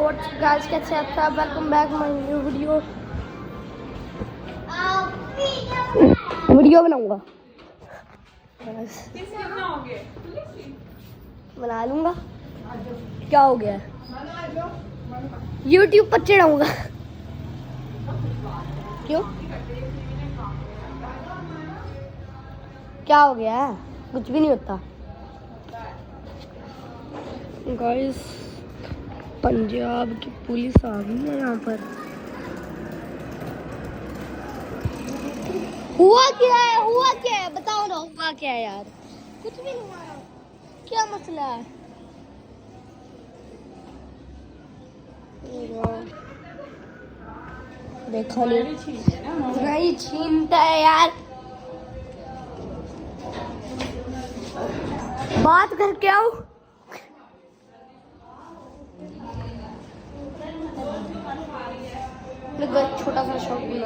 What's guys, कैसे आप सब? Welcome back my new video बनाऊंगा। बना लूंगा। क्या हो गया? YouTube पर चढ़ाऊंगा। क्यों? क्या हो गया? कुछ भी नहीं होता गाइस। पंजाब की पुलिस आ गई है यहाँ पर। हुआ क्या है? हुआ क्या है? बताओ ना, हुआ क्या है यार? कुछ भी नहीं हुआ। क्या मसला है? देखो नहीं छीनता है यार। बात करके आओ। छोटा सा शॉट भी